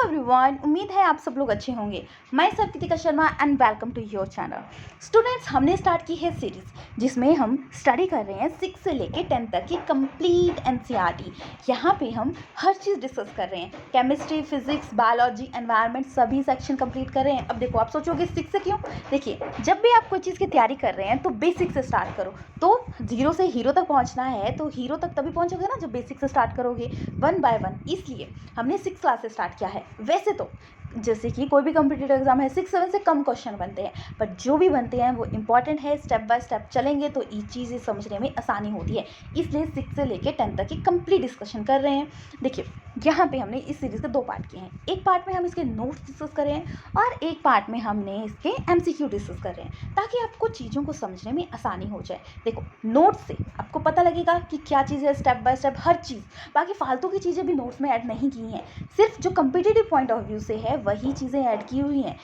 Everyone, उम्मीद है आप सब लोग अच्छे होंगे। मैं सब Kritika Sharma and welcome to your channel. Students, हमने स्टार्ट की है सीरीज जिसमें हम स्टडी कर रहे हैं 6 से लेके 10 तक की कंप्लीट एनसीईआरटी। यहाँ पे हम हर चीज़ डिस्कस कर रहे हैं, केमिस्ट्री, फिजिक्स, बायोलॉजी, एनवायरनमेंट, सभी सेक्शन कंप्लीट कर रहे हैं। अब देखो, आप सोचोगे 6 से क्यों? देखिए, जब भी आप कोई चीज़ की तैयारी कर रहे हैं तो बेसिक से स्टार्ट करो। तो 0 से हीरो तक पहुँचना है तो हीरो तक तभी पहुँचोगे ना जब बेसिक से स्टार्ट करोगे, 1 बाय 1। इसलिए हमने 6 क्लास से स्टार्ट किया है। वैसे तो जैसे कि कोई भी कॉम्पिटिटिव एग्जाम है 6-7 से कम क्वेश्चन बनते हैं, बट जो भी बनते हैं वो इंपॉर्टेंट है। स्टेप बाय स्टेप चलेंगे तो ये चीज़ें समझने में आसानी होती है, इसलिए 6 से लेके 10 तक की कंप्लीट डिस्कशन कर रहे हैं। देखिए, यहाँ पे हमने इस सीरीज़ के 2 पार्ट किए हैं। एक पार्ट में हम इसके नोट्स डिस्कस कर रहे हैं और एक पार्ट में हमने इसके MCQ डिस्कस कर रहे हैं, ताकि आपको चीज़ों को समझने में आसानी हो जाए। देखो, नोट्स से आपको पता लगेगा कि क्या चीज़ है, स्टेप बाय स्टेप हर चीज़। बाकी फालतू की चीज़ें भी नोट्स में ऐड नहीं की हैं, सिर्फ जो कम्पिटिटिव पॉइंट ऑफ व्यू से है वही चीज़ें ऐड की हुई हैं।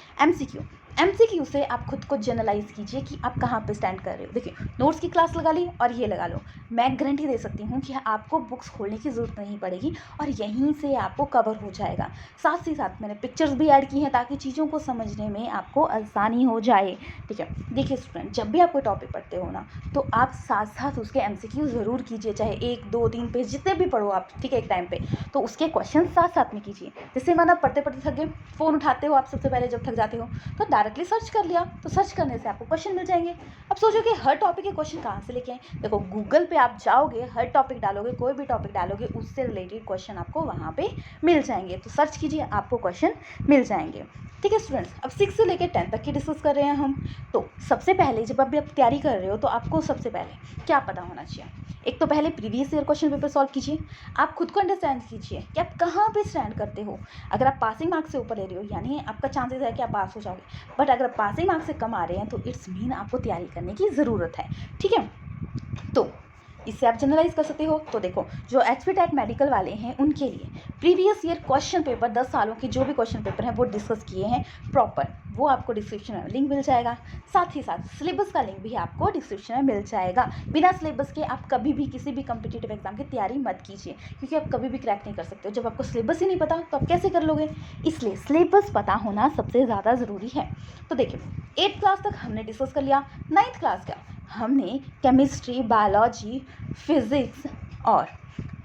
MCQ से आप खुद को जनरलाइज कीजिए कि आप कहाँ पे स्टैंड कर रहे हो। देखिए, नोट्स की क्लास लगा ली और ये लगा लो, मैं गारंटी दे सकती हूँ कि आपको बुक्स खोलने की ज़रूरत नहीं पड़ेगी और यहीं से आपको कवर हो जाएगा। साथ ही साथ मैंने पिक्चर्स भी ऐड की हैं ताकि चीज़ों को समझने में आपको आसानी हो जाए। ठीक है, देखिए स्टूडेंट, जब भी आप कोई टॉपिक पढ़ते हो ना तो आप साथ साथ उसके MCQ ज़रूर कीजिए, चाहे 1, 2, 3 पेज जितने भी पढ़ो आप, ठीक है, एक टाइम पे। तो उसके क्वेश्चन साथ साथ में कीजिए। जैसे माना पढ़ते पढ़ते थक गए, फ़ोन उठाते हो आप सबसे पहले जब थक जाते हो, तो डायरेक्टली सर्च कर लिया, तो सर्च करने से आपको क्वेश्चन मिल जाएंगे। अब सोचो कि हर टॉपिक के क्वेश्चन कहाँ से लेके आए? देखो, गूगल पे आप जाओगे, हर टॉपिक डालोगे, कोई भी टॉपिक डालोगे, उससे रिलेटेड क्वेश्चन आपको वहाँ पे मिल जाएंगे। तो सर्च कीजिए, आपको क्वेश्चन मिल जाएंगे। ठीक है स्टूडेंट्स, अब 6 से लेकर 10 तक की डिस्कस कर रहे हैं हम। तो सबसे पहले जब आप तैयारी कर रहे हो तो आपको सबसे पहले क्या पता होना चाहिए? एक तो पहले previous year question paper solve कीजिए। आप खुद को अंडरस्टैंड कीजिए कि आप कहाँ पे स्टैंड करते हो। अगर आप पासिंग मार्क्स से ऊपर ले रहे हो यानी आपका चांसेस है कि आप पास हो जाओगे, बट अगर पासिंग मार्क्स से कम आ रहे हैं तो इट्स मीन आपको तैयारी करने की ज़रूरत है। ठीक है, तो इससे आप जनरलाइज कर सकते हो। तो देखो, जो HPTET मेडिकल वाले हैं उनके लिए प्रीवियस ईयर क्वेश्चन पेपर 10 सालों के जो भी क्वेश्चन पेपर हैं वो डिस्कस किए हैं प्रॉपर, वो आपको डिस्क्रिप्शन में लिंक मिल जाएगा। साथ ही साथ सिलेबस का लिंक भी आपको डिस्क्रिप्शन में मिल जाएगा। बिना सिलेबस के आप कभी भी किसी भी कम्पिटिटिव एग्जाम की तैयारी मत कीजिए, क्योंकि आप कभी भी क्रैक नहीं कर सकते हो। जब आपको सिलेबस ही नहीं पता तो आप कैसे कर लोगे? इसलिए सिलेबस पता होना सबसे ज़्यादा ज़रूरी है। तो देखिए, 8th क्लास तक हमने डिस्कस कर लिया। 9th क्लास का हमने केमिस्ट्री, बायोलॉजी, फिज़िक्स और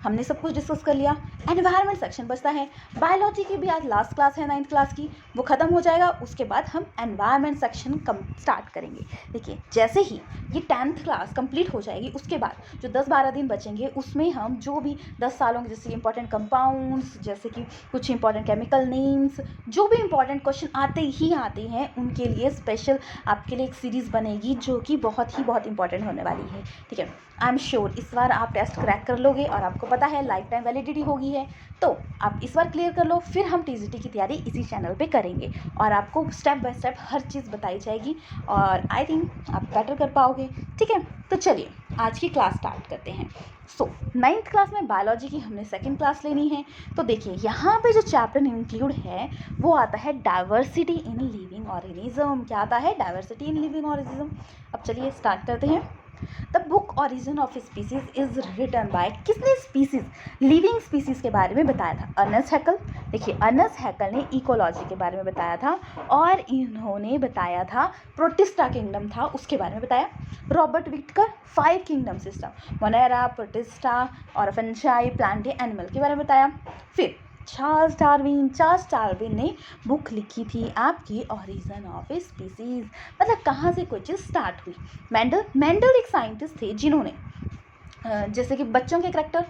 हमने सब कुछ डिस्कस कर लिया। एनवायरनमेंट सेक्शन बचता है। बायोलॉजी की भी आज लास्ट क्लास है 9th क्लास की, वो ख़त्म हो जाएगा। उसके बाद हम एनवायरनमेंट सेक्शन स्टार्ट करेंगे। देखिए, जैसे ही ये 10th क्लास कंप्लीट हो जाएगी उसके बाद जो 10-12 दिन बचेंगे उसमें हम जो भी 10 सालों के जैसे इंपॉर्टेंट कंपाउंड्स, जैसे कि कुछ इंपॉर्टेंट केमिकल नेम्स, जो भी इंपॉर्टेंट क्वेश्चन आते हैं उनके लिए स्पेशल आपके लिए एक सीरीज़ बनेगी जो कि बहुत इंपॉर्टेंट होने वाली है। ठीक है, आई एम श्योर इस बार आप टेस्ट क्रैक कर लोगे और आपको पता है लाइफ टाइम वैलिडिटी होगी है, तो आप इस बार क्लियर कर लो, फिर हम TGT की तैयारी इसी चैनल पे करेंगे और आपको स्टेप बाय स्टेप हर चीज़ बताई जाएगी और आई थिंक आप बेटर कर पाओगे। ठीक है, तो चलिए आज की क्लास स्टार्ट करते हैं। 9th क्लास में बायोलॉजी की हमने 2nd क्लास लेनी है। तो देखिए, यहाँ पे जो चैप्टर इंक्लूड है वो आता है डाइवर्सिटी इन लिविंग ऑर्गेनिज्म। क्या आता है? Diversity in living organism. अब चलिए स्टार्ट करते हैं। The book origin of species is written by, किसने स्पीसीज, लिविंग स्पीसीज के बारे में बताया था? Ernest Haeckel. देखिए, अर्नेस्ट हैकल ने इकोलॉजी के बारे में बताया था और इन्होंने बताया था प्रोटिस्टा किंगडम था उसके बारे में बताया। Robert Whittaker 5 kingdom system, Monera, protista और फंजाई, प्लांट, एनिमल के बारे में बताया। फिर चार्ल्स डार्विन ने बुक लिखी थी आपकी ऑरिजिन ऑफ स्पीसीज, मतलब कहाँ से कोई चीज़ स्टार्ट हुई। मेंडल एक साइंटिस्ट थे जिन्होंने जैसे कि बच्चों के करैक्टर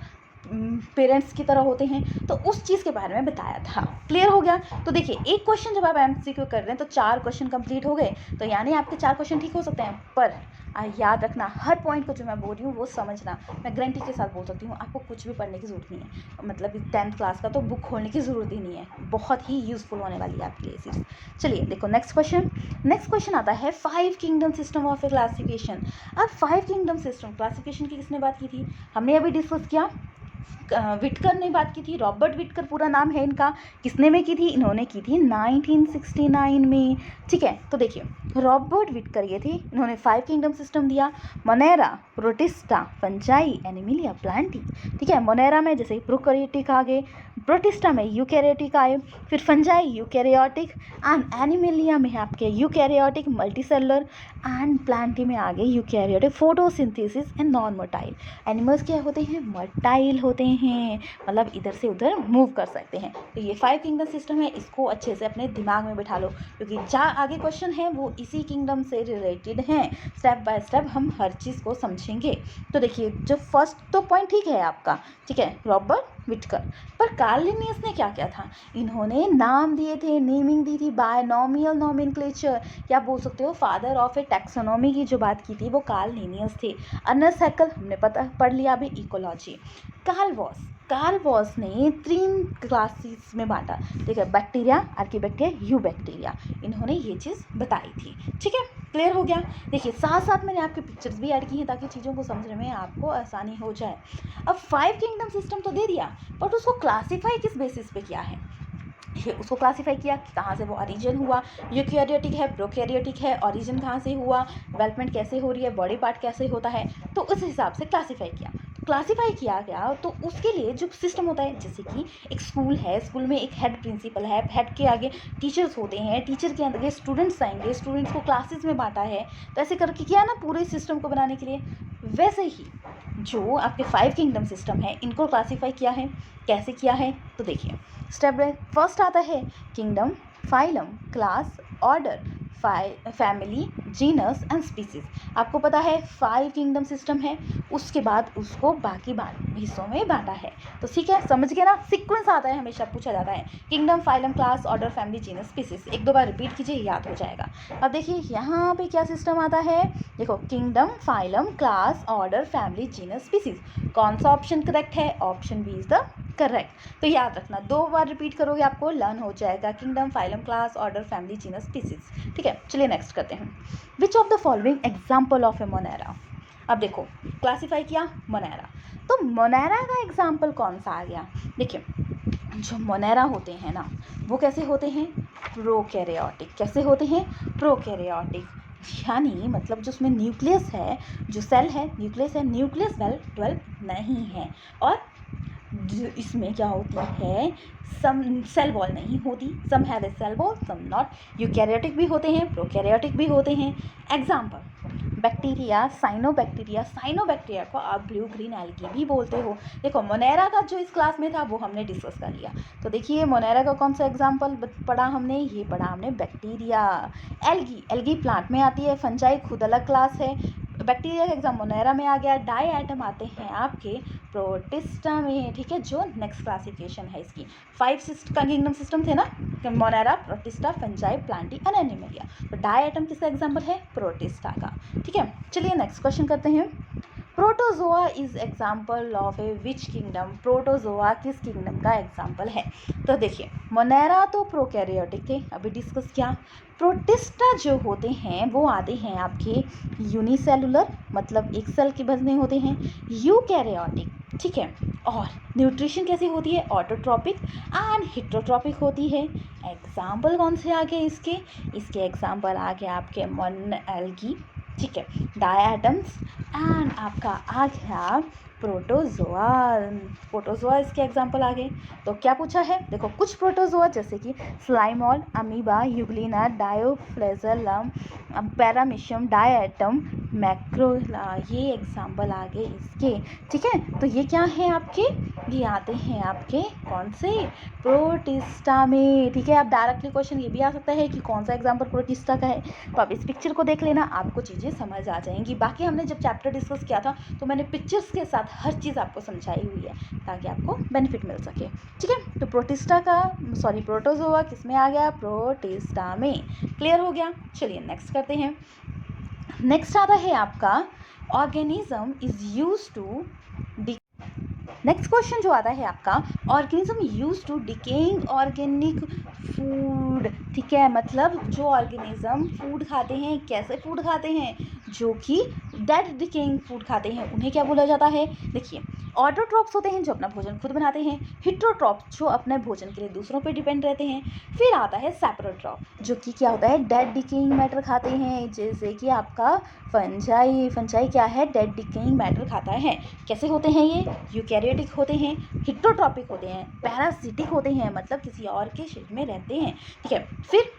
पेरेंट्स की तरह होते हैं, तो उस चीज़ के बारे में बताया था। क्लियर हो गया? तो देखिए, एक क्वेश्चन जब आप MCQ कर रहे हैं तो 4 क्वेश्चन कंप्लीट हो गए, तो यानी आपके 4 क्वेश्चन ठीक हो सकते हैं। पर याद रखना, हर पॉइंट को जो मैं बोल रही हूँ वो समझना। मैं गारंटी के साथ बोल सकती हूँ, आपको कुछ भी पढ़ने की ज़रूरत नहीं है। मतलब 10th क्लास का तो बुक खोलने की ज़रूरत ही नहीं है, बहुत ही यूज़फुल होने वाली है आपके लिए चीज़। चलिए देखो, नेक्स्ट क्वेश्चन आता है 5 kingdom system of A classification. अब 5 किंगडम सिस्टम क्लासिफिकेशन की किसने बात की थी? हमने अभी डिस्कस किया, विटकर ने बात की थी। रॉबर्ट विटकर पूरा नाम है इनका। किसने में की थी? इन्होंने की थी 1969 में। ठीक है, तो देखिए, रॉबर्ट विटकर ये थे, इन्होंने 5 किंगडम सिस्टम दिया। Monera, protista, fungi, Animalia, Plantae. ठीक है, मोनेरा में जैसे प्रोकैरियोटिक आ गए, प्रोटिस्टा में यूकैरियोटिक आए, फिर फंजाई यूकैरियोटिक, एंड एनिमलिया में आपके यूकैरियोटिक मल्टीसेलुलर, एंड प्लांटी में आ गए eukaryotic photosynthesis and non motile. Animals क्या होते हैं? मोटाइल होते हैं, मतलब इधर से उधर मूव कर सकते हैं। तो ये 5 किंगडम सिस्टम है, इसको अच्छे से अपने दिमाग में बिठा लो, क्योंकि जहाँ आगे क्वेश्चन है वो इसी किंगडम से रिलेटेड हैं। स्टेप बाय स्टेप हम हर चीज़ को समझेंगे। तो देखिए, जो फर्स्ट तो पॉइंट ठीक है आपका, ठीक है, रॉबर्ट विटकर। पर कार्ल लिनियस ने क्या किया था? इन्होंने नाम दिए थे, नेमिंग दी थी, बायनोमियल नोमेनक्लेचर, या बोल सकते हो फादर ऑफ ए टैक्सोनॉमी की जो बात की थी वो कार्ल लिनियस थे। अर्नेस्ट हैक्ल हमने पढ़ लिया अभी, इकोलॉजी। कार्ल वॉस ने 3 क्लासेस में बांटा, ठीक है, बैक्टीरिया, आर्कीबैक्टीरिया, यूबैक्टीरिया, इन्होंने ये चीज़ बताई थी। ठीक है, क्लियर हो गया। देखिए, साथ साथ मैंने आपके पिक्चर्स भी ऐड की हैं ताकि चीज़ों को समझने में आपको आसानी हो जाए। अब 5 किंगडम सिस्टम तो दे दिया, बट उसको क्लासीफाई किस बेसिस पे किया है? उसको क्लासीफाई किया कि कहाँ से वो ओरिजिन हुआ, यूकैरियोटिक है, प्रोकैरियोटिक है, ओरिजिन कहाँ से हुआ, डेवलपमेंट कैसे हो रही है, बॉडी पार्ट कैसे होता है, तो उस हिसाब से क्लासीफाई किया। क्लासीफाई किया गया तो उसके लिए जो सिस्टम होता है, जैसे कि एक स्कूल है, स्कूल में एक हेड प्रिंसिपल है, हेड के आगे टीचर्स होते हैं, टीचर के अंदर स्टूडेंट्स आएंगे, स्टूडेंट्स को क्लासेस में बांटा है, तो ऐसे करके किया ना पूरे सिस्टम को बनाने के लिए। वैसे ही जो आपके 5 किंगडम सिस्टम है, इनको क्लासीफाई किया है। कैसे किया है? तो देखिए, स्टेप बाय फर्स्ट आता है kingdom, phylum, class, order, family, genus and species. आपको पता है 5 किंगडम सिस्टम है, उसके बाद उसको बाकी हिस्सों में बांटा है। तो ठीक है, समझ गए ना? सीक्वेंस आता है, हमेशा पूछा जाता है kingdom, phylum, class, order, family, genus, species. 1-2 बार रिपीट कीजिए, याद हो जाएगा। अब देखिए यहाँ पे क्या सिस्टम आता है, देखो, kingdom, phylum, class, order, family, genus, species. कौन सा ऑप्शन करेक्ट है? Option B is the correct. तो याद रखना, 2 बार रिपीट करोगे आपको लर्न हो जाएगा, kingdom, phylum, class, order, family, genus, species. ठीक है, चलिए नेक्स्ट करते हैं। Which of the following example of A Monera? अब देखो, क्लासीफाई किया मोनेरा, तो मोनेरा का एग्जाम्पल कौन सा आ गया? देखिए, जो मोनेरा होते हैं ना, वो कैसे होते हैं? प्रोकैरियोटिक। कैसे होते हैं? प्रोकैरियोटिक, यानी मतलब जो उसमें न्यूक्लियस है, जो सेल है, न्यूक्लियस है, न्यूक्लियस वेल डेवलप नहीं है, और इसमें क्या होती है, सम सेल वॉल नहीं होती, some have a cell wall, some not. Eukaryotic भी होते हैं, प्रोकैरियोटिक भी होते हैं। एग्जाम्पल, बैक्टीरिया, साइनोबैक्टीरिया को आप ब्लू ग्रीन एल्गी भी बोलते हो। देखो, मोनेरा का जो इस क्लास में था वो हमने डिस्कस कर लिया। तो देखिए, मोनेरा का कौन सा एग्जाम्पल पढ़ा हमने? ये पढ़ा हमने बैक्टीरिया। एल्गी प्लांट में आती है, फंजाई खुद अलग क्लास है। बैक्टीरिया का एग्जाम मोनेरा में आ गया। डाई एटम आते हैं आपके प्रोटिस्टा में, ठीक है, जो नेक्स्ट क्लासिफिकेशन है इसकी। 5 का किंगडम सिस्टम थे ना, Monera, protista, fungi, Plantae and Animalia. तो डाई एटम किसका एग्जाम्पल है? प्रोटिस्टा का। ठीक है, चलिए नेक्स्ट क्वेश्चन करते हैं। Protozoa is example of A which kingdom? Protozoa किस किंगडम का एग्जाम्पल है? तो देखिए, मोनेरा तो प्रोकैरियोटिक थे, अभी डिस्कस किया। प्रोटिस्टा जो होते हैं वो आते हैं आपके यूनिसेलुलर, मतलब एक सेल के बने होते हैं। यूकैरियोटिक, ठीक है, और न्यूट्रिशन कैसी होती है? ऑटोट्रॉपिक एंड हिट्रोट्रॉपिक होती है। एग्जाम्पल कौन से आ गए इसके? इसके एग्जाम्पल आ गए आपके मोन एल्गी, ठीक है, डायटम्स, एंड आपका आ गया प्रोटोजोआ। प्रोटोजोआ इसके एग्जाम्पल आ गए। तो क्या पूछा है? देखो, कुछ प्रोटोजोआ जैसे कि स्लाइमॉल, अमीबा, यूग्लिना, डायोफ्लेजलम, पैरामीशियम, डायटम, मैक्रोला, ये एग्जाम्पल आ गए इसके। ठीक है, तो ये क्या है आपके? ये आते हैं आपके कौन से? प्रोटिस्टा में। ठीक है, अब डायरेक्टली क्वेश्चन ये भी आ सकता है कि कौन सा एग्जाम्पल प्रोटिस्टा का है, तो आप इस पिक्चर को देख लेना, आपको चीज़ें समझ आ जाएंगी। बाकी हमने जब चैप्टर डिस्कस किया था तो मैंने पिक्चर्स के साथ हर चीज़ आपको समझाई हुई है ताकि आपको बेनिफिट मिल सके। ठीक है, तो प्रोटोजोआ किस में आ गया? प्रोटिस्टा में। क्लियर हो गया? चलिए नेक्स्ट करते हैं। नेक्स्ट आता है आपका organism is use to, next question जो आता है आपका, organism use to decaying organic food. ठीक है, मतलब जो ऑर्गेनिज्म फूड खाते हैं, कैसे फूड खाते हैं? जो कि डेड डिकेइंग फूड खाते हैं, उन्हें क्या बोला जाता है? देखिए, ऑटोट्रॉप्स होते हैं जो अपना भोजन खुद बनाते हैं, हिट्रोट्रॉप्स जो अपने भोजन के लिए दूसरों पर डिपेंड रहते हैं। फिर आता है सैप्रोट्रॉप जो कि क्या होता है, डेड डिकेइंग मैटर खाते हैं, जैसे कि आपका फंजाई। फंजाई क्या है, डेड डिकेइंग मैटर खाता है। कैसे होते हैं ये, यूकैरियोटिक होते हैं, हिट्रोट्रॉपिक होते हैं, पैरासिटिक होते हैं, मतलब किसी और के शरीर में रहते हैं, ठीक है। फिर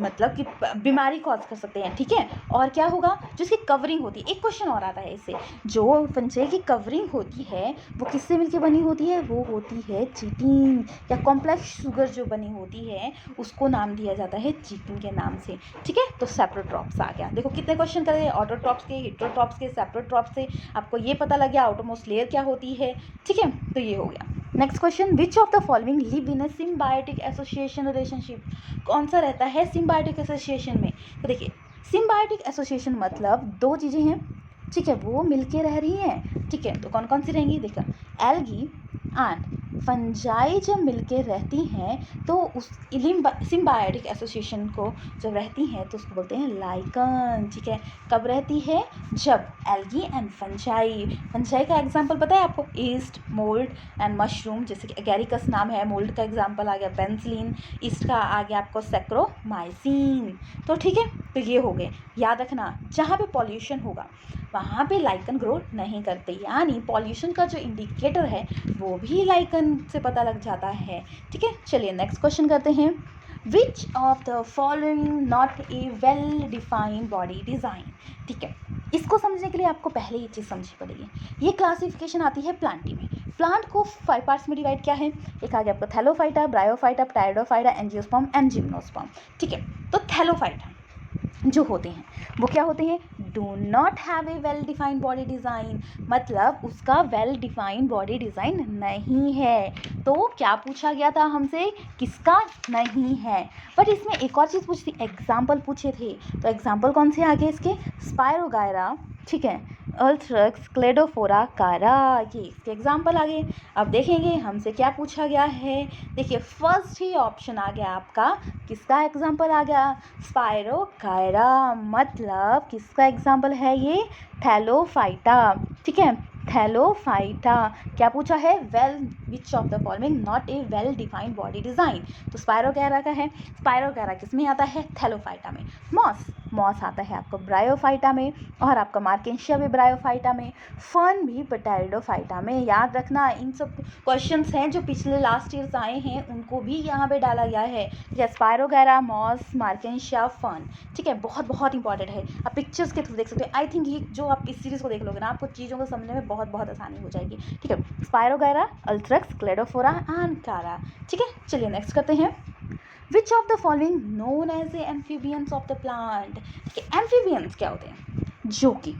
मतलब कि बीमारी कॉज कर सकते हैं, ठीक है। और क्या होगा, जो इसकी कवरिंग होती है, एक क्वेश्चन और आता है इससे, जो फंजाई की कवरिंग होती है वो किससे मिलकर बनी होती है, वो होती है चिटिन या कॉम्प्लेक्स शुगर जो बनी होती है उसको नाम दिया जाता है चिटिन के नाम से, ठीक है। तो सैप्रोट्रॉप्स आ गया। देखो कितने क्वेश्चन करे, ऑटोट्रॉप्स के, हिट्रोट्रॉप्स के, सैप्रोट्रॉप्स से आपको ये पता लग गया आउटरमोस्ट लेयर क्या होती है, ठीक है। तो ये हो गया। Next question, which of the following live in A symbiotic association relationship. कौन सा रहता है सिम्बायोटिक एसोसिएशन में। तो देखिए सिम्बायोटिक एसोसिएशन मतलब दो चीज़ें हैं, ठीक है, वो मिलके रह रही हैं, ठीक है। तो कौन कौन सी रहेंगी, देखो एल्गी एंड फंजाई जब मिलके रहती हैं तो उस सिम्बायोटिक एसोसिएशन को जब रहती हैं तो उसको बोलते हैं लाइकन, ठीक है। कब रहती है, जब एल्गी एंड फंजाई। फंजाई का एग्जांपल पता है आपको, ईस्ट, मोल्ड एंड मशरूम, जैसे कि एगेरिकस नाम है, मोल्ड का एग्जांपल आ गया पेंसिलिन, ईस्ट का आ गया आपको सैक्रोमाइसिन। तो ठीक है, तो ये हो गए। याद रखना जहाँ पे पॉल्यूशन होगा वहाँ पे लाइकन ग्रो नहीं करते, यानी पॉल्यूशन का जो इंडिकेटर है वो भी लाइकन से पता लग जाता है, ठीक है। चलिए नेक्स्ट क्वेश्चन करते हैं, which of the following not A well defined body design, ठीक है। इसको समझने के लिए आपको पहले ये चीज़ समझनी पड़ेगी। ये क्लासिफिकेशन आती है प्लांटी में। प्लांट को 5 पार्ट्स में डिवाइड किया है, एक आ गया आपका thallophyta, bryophyta, pteridophyta, angiosperm and gymnosperm, ठीक है। तो थैलोफाइटा जो होते हैं वो क्या होते हैं, do not have A well defined body design, मतलब उसका वेल डिफाइंड बॉडी डिज़ाइन नहीं है। तो क्या पूछा गया था हमसे, किसका नहीं है। बट इसमें एक और चीज़ पूछी थी, एग्जाम्पल पूछे थे, तो एग्जाम्पल कौन से आगे इसके, स्पायरोगायरा, ठीक है, अल्थ्रक्स, क्लेडोफोरा, कारा, ये इसके एग्जाम्पल आ गए। अब देखेंगे हमसे क्या पूछा गया है। देखिए फर्स्ट ही ऑप्शन आ गया आपका, किसका एग्जाम्पल आ गया, स्पायरोगायरा, मतलब किसका एग्जाम्पल है ये, थैलोफाइटा, ठीक है। थैलोफाइटा क्या पूछा है, well which of the following not A well defined body design, तो स्पायरोगायरा का है। स्पायरोगायरा किस में आता है, थैलोफाइटा में। मॉस आता है आपको ब्रायोफाइटा में, और आपका मार्केंशिया भी ब्रायोफाइटा में, फर्न भी पटेरिडोफाइटा में। याद रखना इन सब क्वेश्चंस हैं जो पिछले लास्ट ईयर्स आए हैं उनको भी यहाँ पे डाला गया है, ठीक है। स्पायरोगायरा, मॉस, मार्केंशिया, फर्न, ठीक है, बहुत बहुत इंपॉर्टेंट है। आप पिक्चर्स के थ्रू देख सकते हो। आई थिंक ये जो आप इस सीरीज़ को देख लोगे ना, आपको चीज़ों को समझने में बहुत बहुत आसानी हो जाएगी, ठीक है। स्पायरोगायरा, अल्थ्रक्स, क्लेडोफोरा एंड कारा, ठीक है। चलिए नेक्स्ट करते हैं, which of the following known as a amphibians of the plant. Amphibians क्या होते हैं, जो कि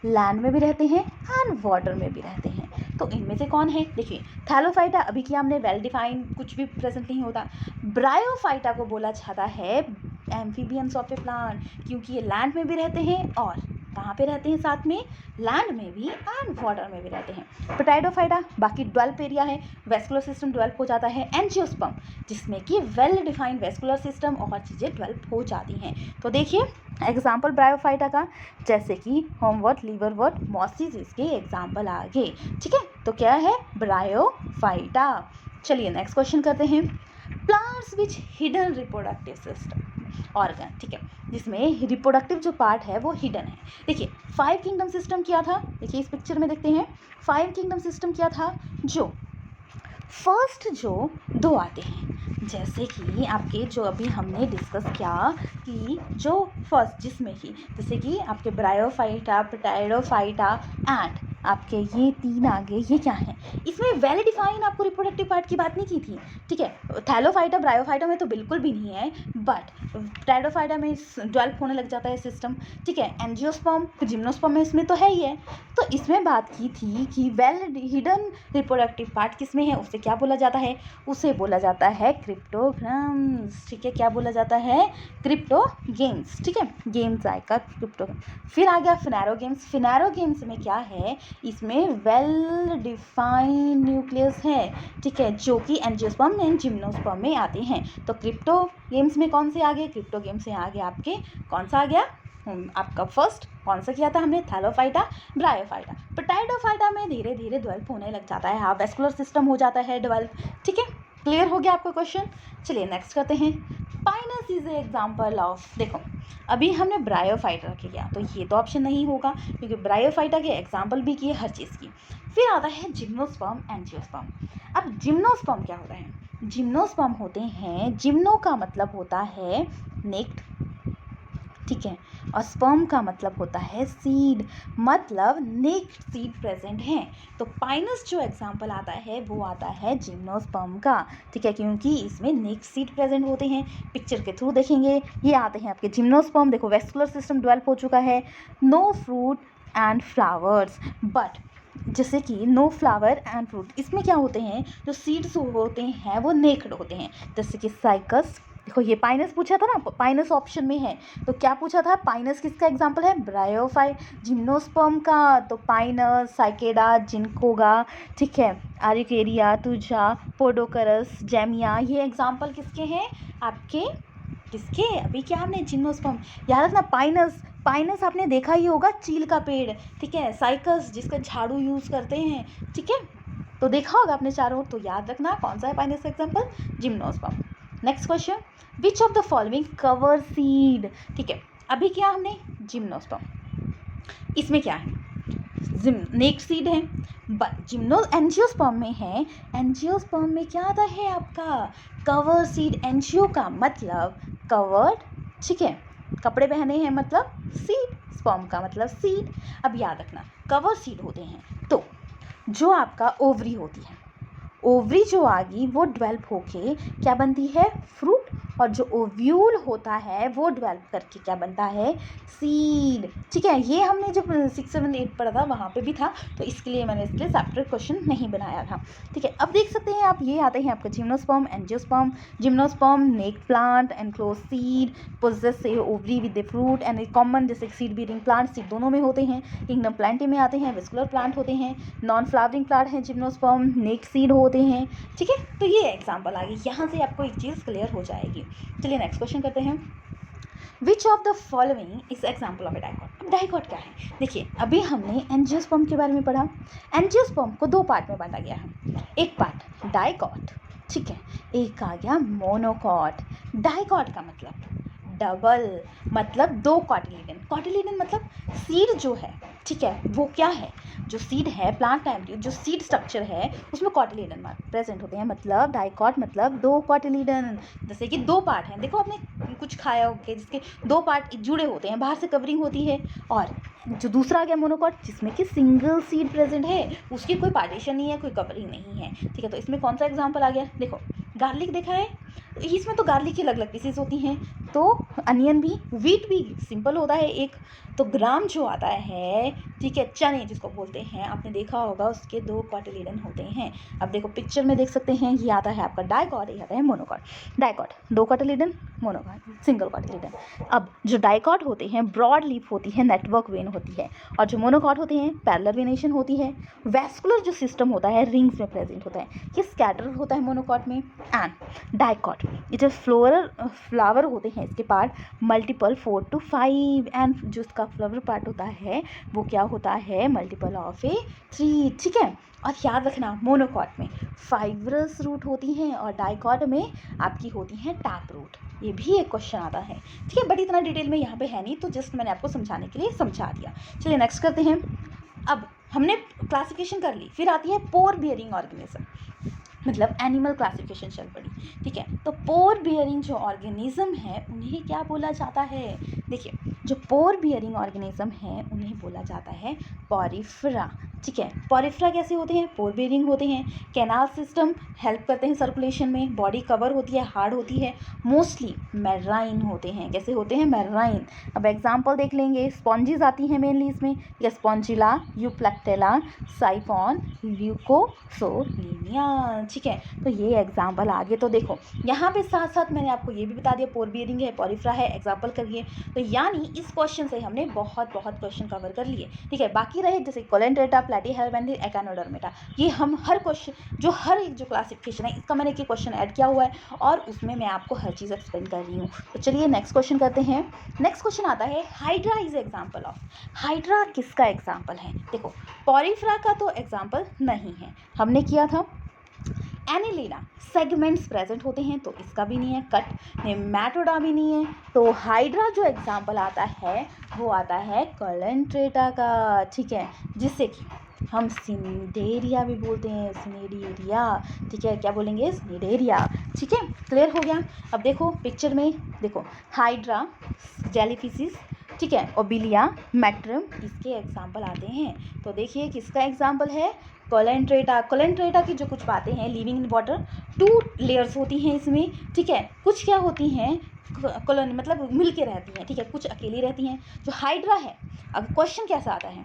लैंड में भी रहते हैं एंड वाटर में भी रहते हैं। तो इनमें से कौन है, देखिए थैलोफाइटा अभी किया हमने, वेल डिफाइंड कुछ भी प्रेजेंट नहीं होता। ब्रायोफाइटा को बोला जाता है एम्फीबियंस ऑफ ए प्लांट, क्योंकि ये लैंड में भी रहते हैं और कहाँ पे रहते हैं, साथ में लैंड में भी एंड वाटर में भी रहते हैं। पोटैटोफाइटा बाकी डेवलप एरिया है, वेस्कुलर सिस्टम डेवलप हो जाता है। एंजियोस्पर्म जिसमें कि वेल डिफाइंड वेस्कुलर सिस्टम और चीज़ें डेवलप हो जाती हैं। तो देखिए एग्जाम्पल ब्रायोफाइटा का, जैसे कि होमवर्ट, लीवरवर्ट, मॉसिस, इसके एग्जाम्पल आ गए, ठीक है। तो क्या है, ब्रायोफाइटा। चलिए नेक्स्ट क्वेश्चन करते हैं, plants which hidden reproductive system organ, ठीक है, जिसमें रिप्रोडक्टिव जो पार्ट है वो हिडन है। देखिए 5 किंगडम सिस्टम क्या था, देखिए इस पिक्चर में देखते हैं 5 किंगडम सिस्टम क्या था, जो फर्स्ट जो 2 आते हैं, जैसे कि आपके जो अभी हमने डिस्कस किया कि जो फर्स्ट जिसमें कि जैसे कि आपके ब्रायोफाइटा, पटेरिडोफाइटा एंड आपके ये 3 आगे ये क्या है, इसमें वेल डिफाइन आपको रिप्रोडक्टिव पार्ट की बात नहीं की थी, ठीक है। थैलोफाइटा, ब्रायोफाइटा में तो बिल्कुल भी नहीं है, बट पटेरिडोफाइटा में डेवलप होने लग जाता है सिस्टम, ठीक है। एंजियोस्पर्म, जिम्नोस्पर्म में इसमें तो है ही है। तो इसमें बात की थी कि वेल हिडन रिप्रोडक्टिव पार्ट किसमें है, उसे क्या बोला जाता है, उसे बोला जाता है क्रिप्टोग्राम्स, ठीक है। क्या बोला जाता है, क्रिप्टोगेम्स, ठीक है। गेम्स आएगा क्रिप्टोग्राम। फिर आ गया फिनेरोगेम्स। फिनेरोगेम्स में क्या है, इसमें वेल डिफाइंड न्यूक्लियस है, ठीक है, जो कि एंजियोस्पर्म एंड जिम्नोस्पर्म में आते हैं। तो क्रिप्टो गेम्स में कौन से आ गए, क्रिप्टो गेम्स से आ गया आपके कौन सा आ गया, आपका फर्स्ट कौन सा किया था हमने, थैलोफाइटा, ब्रायोफाइटा। पोटैटोफाइटा में धीरे धीरे डेवलप होने लग जाता है, हाँ वेस्कुलर सिस्टम हो जाता है डेवलप। ठीक है, क्लियर हो गया आपका क्वेश्चन। चलिए नेक्स्ट करते हैं। Pinus is a example of, देखो अभी हमने ब्रायोफाइटा किया तो ये तो ऑप्शन नहीं होगा क्योंकि ब्रायोफाइटा के एग्जाम्पल भी किए हर चीज़ की। फिर आता है जिम्नोस्पर्म, एंजियोस्पर्म। अब जिम्नोस्पर्म क्या होता है, जिम्नोस्पर्म होते हैं, जिम्नो का मतलब होता है नेक्ड, ठीक है, और स्पर्म का मतलब होता है सीड, मतलब नेक्ड सीड प्रेजेंट है। तो पाइनस जो एग्जाम्पल आता है वो आता है जिम्नोस्पर्म का, ठीक है, क्योंकि इसमें नेक्ड सीड प्रेजेंट होते हैं। पिक्चर के थ्रू देखेंगे, ये आते हैं आपके जिम्नोस्पर्म। देखो वेस्कुलर सिस्टम डेवलप हो चुका है, no fruit and flowers, but जैसे कि नो फ्लावर एंड फ्रूट, इसमें क्या होते हैं, जो सीड्स होते हैं वो नेक्ड होते हैं, जैसे कि साइकस। देखो ये पाइनस पूछा था ना, पाइनस ऑप्शन में है, तो क्या पूछा था, पाइनस किसका एग्जांपल है, ब्रायोफाइट, जिम्नोस्पर्म का, तो पाइनस, साइकेडा, जिनकोगा, ठीक है, आरिकेरिया, तुजा, पोडोकरस, जेमिया, ये एग्जांपल किसके हैं आपके, किसके, अभी क्या हमने जिम्नोस्पर्म, याद रखना पाइनस, पाइनस आपने देखा ही होगा चील का पेड़, ठीक है, साइकस जिसका झाड़ू यूज़ करते हैं, ठीक है, तो देखा होगा आपने चारों, तो याद रखना कौन सा है पाइनस का example, gymnosperm. Next question, which of the following cover seed, ठीक है, अभी क्या हमने जिम्नोस्पर्म, इसमें क्या है, नेक्ड सीड है, बट एंजियोस्पर्म में है, एंजियोस्पर्म में क्या आता है आपका कवर सीड, एंजियो का मतलब कवर्ड, ठीक है, कपड़े पहने हैं मतलब सीड, स्पर्म का मतलब सीड। अब याद रखना कवर सीड होते हैं तो जो आपका ओवरी होती है, ओवरी जो आगी वो डेवलप होके क्या बनती है, फ्रूट, और जो ओव्यूल होता है वो डेवलप करके क्या बनता है, सीड, ठीक है। ये हमने जब 6, 7, 8 पढ़ा था वहाँ पे भी था, तो इसके लिए मैंने इसके लिए सेपरेट क्वेश्चन नहीं बनाया था, ठीक है। अब देख सकते हैं आप, ये आते हैं आपका gymnosperm, angiosperm. Gymnosperm naked plant enclose seed, possess a ovary with the fruit and a common, जैसे सीड बीरिंग प्लांट, सीड दोनों में होते हैं। किंगडम प्लांटी में आते हैं, वेस्कुलर प्लांट होते हैं। नॉन फ्लावरिंग प्लांट है जिम्नोस्पर्म, नेक्ड सीड होते हैं, ठीक है। तो ये एग्जाम्पल आ गई, यहाँ से आपको एक चीज़ क्लियर हो जाएगी। चलिए नेक्स्ट क्वेश्चन करते हैं। Which of the following is example of A dicot. अब डाइकॉट क्या है, देखिए अभी हमने एंजियोस्पर्म के बारे में पढ़ा। एंजियोस्पर्म को 2 पार्ट में बांटा गया है, एक पार्ट डाइकॉट, ठीक है, एक आ गया मोनोकॉट। डाइकॉट का मतलब डबल, मतलब 2 कॉटिलिडन, कॉटिलिडन मतलब सीड जो है, ठीक है, वो क्या है, जो सीड है प्लांट का एम्ब्रियो, जो सीड स्ट्रक्चर है उसमें कॉटिलिडन प्रेजेंट होते हैं, मतलब डाइकॉट मतलब 2 कॉटिलिडन। जैसे कि 2 पार्ट हैं, देखो आपने कुछ खाया होगा जिसके 2 पार्ट जुड़े होते हैं, बाहर से कवरिंग होती है, और जो दूसरा आ गया मोनोकॉट जिसमें कि सिंगल सीड प्रेजेंट है, उसकी कोई पार्टीशन नहीं है, कोई कवरिंग नहीं है, ठीक है। तो इसमें कौन सा एग्जाम्पल आ गया, देखो गार्लिक देखा है, इसमें तो गार्लिक की अलग अलग पीसेस होती हैं, तो अनियन भी, व्हीट भी सिंपल होता है एक, तो ग्राम जो आता है, ठीक है, चने जिसको बोलते हैं, आपने देखा होगा उसके 2 कॉटिलिडन होते हैं। अब देखो पिक्चर में देख सकते हैं, ये आता है आपका डाइकॉट, ये आता है monocot. Dicot 2 cotyledon, monocot single cotyledon. अब जो डाइकॉट होते हैं ब्रॉड लीफ होती है, नेटवर्क वेन होती है, और जो मोनोकॉट होते हैं पैरेलल वेनेशन होती है। वेस्कुलर जो सिस्टम होता है रिंग्स में प्रेजेंट होता है, ये स्कैटर होता है मोनोकॉट में। एंड डाइकॉट ये जो फ्लावर होते हैं इसके पार्ट मल्टीपल 4 to 5, एंड जो इसका फ्लावर पार्ट होता है वो क्या होता है, मल्टीपल ऑफ ए 3, ठीक है। और याद रखना मोनोकॉट में फाइब्रस रूट होती हैं और डाइकॉट में आपकी होती हैं टैप रूट, ये भी एक क्वेश्चन आता है, ठीक है, बट इतना डिटेल में यहाँ पे है नहीं, तो जस्ट मैंने आपको समझाने के लिए समझा दिया। चलिए नेक्स्ट करते हैं। अब हमने क्लासिफिकेशन कर ली, फिर आती है पोर बियरिंग ऑर्गेनिज्म, मतलब एनिमल क्लासिफिकेशन चल पड़ी, ठीक है। तो पोर बियरिंग जो ऑर्गेनिज्म है उन्हें क्या बोला जाता है, देखिए जो पोर बियरिंग ऑर्गेनिज्म है उन्हें बोला जाता है पॉरिफेरा, ठीक है। पॉरिफेरा कैसे होते हैं, पोर बियरिंग होते हैं। कैनाल सिस्टम हेल्प करते हैं सर्कुलेशन में, बॉडी कवर होती है, हार्ड होती है, मोस्टली मैराइन होते हैं, कैसे होते हैं, मैराइन। अब एग्जाम्पल देख लेंगे, स्पॉन्जीज आती हैं मेनली इसमें, या स्पॉन्जिला, यूप्लेक्टेला, साइफॉन, ल्यूकोसोलिनिया, ठीक है। तो ये एग्जाम्पल आगे, तो देखो यहाँ पे साथ साथ मैंने आपको ये भी बता दिया पोर बियरिंग है, पॉरिफेरा है, एग्जाम्पल करिए। तो यानी इस क्वेश्चन से हमने बहुत क्वेश्चन कवर कर लिए, ठीक है। बाकी रहे जैसे कोलेंटेटा, प्लैटीहेल्मिंथेस, एकानोडर्मेटा। ये हम हर क्वेश्चन हर एक जो क्लासिफिकेशन है इसका मैंने एक क्वेश्चन ऐड किया हुआ है और उसमें मैं आपको हर चीज़ एक्सप्लेन कर रही हूँ। तो चलिए नेक्स्ट क्वेश्चन करते हैं। नेक्स्ट क्वेश्चन आता है hydra is example of. Hydra किसका एग्जाम्पल है? देखो पॉलीफ्रा का तो एग्जाम्पल नहीं है, हमने किया था। एनिलिडा सेगमेंट्स प्रेजेंट होते हैं तो इसका भी नहीं है। कट नेमेटोडा भी नहीं है। तो हाइड्रा जो एग्जाम्पल आता है वो आता है कोलेंट्रेटा का, ठीक है, जिससे कि हम सिनेडेरिया भी बोलते हैं, सिनेडेरिया, ठीक है, क्या बोलेंगे? सिनेडेरिया, ठीक है, क्लियर हो गया। अब देखो पिक्चर में देखो हाइड्रा, जेलीफिशिस, ठीक है, ओबिलिया, मैट्रम, इसके एग्जाम्पल आते हैं। तो देखिए किसका एग्जाम्पल है? कोलेंट्रेटा। कोलेंट्रेटा की जो कुछ बातें हैं, लिविंग इन वाटर, 2 लेयर्स होती हैं इसमें, ठीक है, कुछ क्या होती हैं कॉलोनी मतलब मिल के रहती हैं, ठीक है, कुछ अकेली रहती हैं। जो हाइड्रा है, अब क्वेश्चन कैसा आता है,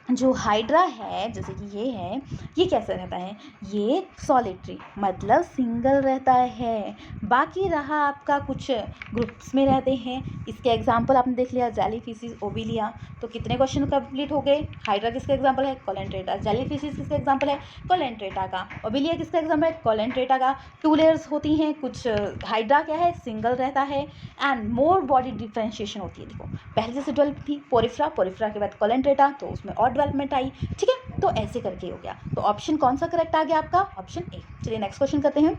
जो हाइड्रा है जैसे कि ये है, ये कैसे रहता है? ये सॉलिटरी मतलब सिंगल रहता है, बाकी रहा आपका कुछ ग्रुप्स में रहते हैं। इसके एग्जाम्पल आपने देख लिया, जेलीफिशिस, ओबिलिया। तो कितने क्वेश्चन कंप्लीट हो गए? हाइड्रा किसका एग्जाम्पल है? कोलेंट्रेटा। जेलीफिशिस किसका एग्जाम्पल है? कोलेंट्रेटा का। ओबिलिया किसका एग्जाम्पल है? कोलेंट्रेटा का। 2 लेयर्स होती हैं, कुछ हाइड्रा क्या है? सिंगल रहता है एंड मोर बॉडी डिफ्रेंशिएशन होती है। देखो पहले जैसे डेवलप थी पोरिफ्रा, पोरिफ्रा के बाद कोलेंट्रेटा, तो उसमें और डेवलपमेंट आई, ठीक है, तो ऐसे करके हो गया। तो ऑप्शन कौन सा करेक्ट आ गया आपका? Option A. चलिए नेक्स्ट क्वेश्चन करते हैं।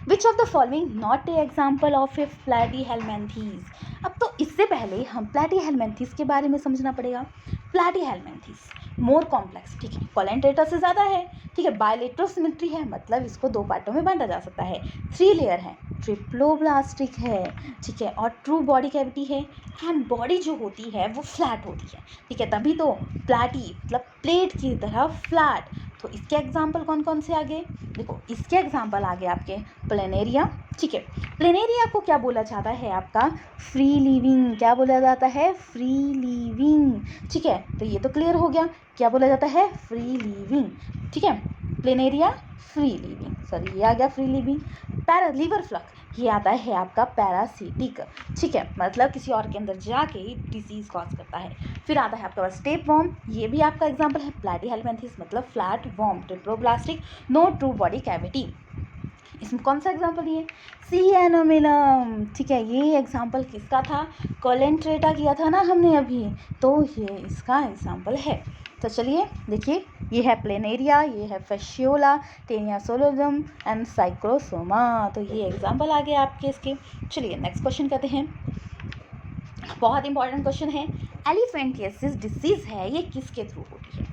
Which of the following not a example of a platyhelminthes. अब तो इससे पहले हम प्लैटीहेल्मिंथेस के बारे में समझना पड़ेगा। प्लैटीहेल्मिंथेस मोर कॉम्प्लेक्स, ठीक है, कोलेंट्रेटा से ज़्यादा है, ठीक है, बायलेटरल सिमेट्री है, मतलब इसको 2 पार्टों में बांटा जा सकता है, 3 लेयर है, ट्रिप्लोब्लास्टिक है, ठीक है, और ट्रू बॉडी कैविटी है एंड बॉडी जो होती है वो फ्लैट होती है, ठीक है, तभी तो प्लैटी मतलब प्लेट की तरह फ्लैट। तो इसके एग्जाम्पल कौन कौन से आगे? देखो इसके एग्जाम्पल आगे आपके प्लेनेरिया, ठीक है, प्लेनेरिया को क्या बोला जाता है आपका? Free living. क्या बोला जाता है? फ्री लिविंग, ठीक है, तो ये तो क्लियर हो गया, क्या बोला जाता है? फ्री लिविंग, ठीक है, प्लेनेरिया फ्री लिविंग, सॉरी ये आ गया फ्री लिविंग। लिवर फ्लक ये आता है आपका पैरासिटिक, ठीक है, मतलब किसी और के अंदर जाके डिसीज कॉज करता है। फिर आता है आपके पास टेप वॉर्म, ये भी आपका एग्जाम्पल है, प्लैटीहेल्मिंथेस मतलब flat worm, triploblastic, no true body cavity. इसमें कौन सा एग्जाम्पल दिए? सी एनोमिलम, ठीक है, ये एग्जाम्पल किसका था? कोलेंट्रेटा किया था ना हमने अभी, तो ये इसका एग्जाम्पल है। तो चलिए देखिए, ये है प्लेनेरिया, ये है फेशियोला, टेनिया सोलोजम एंड साइक्लोसोमा। तो ये एग्जाम्पल आ गए आपके इसके। चलिए नेक्स्ट क्वेश्चन करते हैं, बहुत इंपॉर्टेंट क्वेश्चन है। एलिफेंटियासिस डिसीज़ है, ये किसके थ्रू होती है?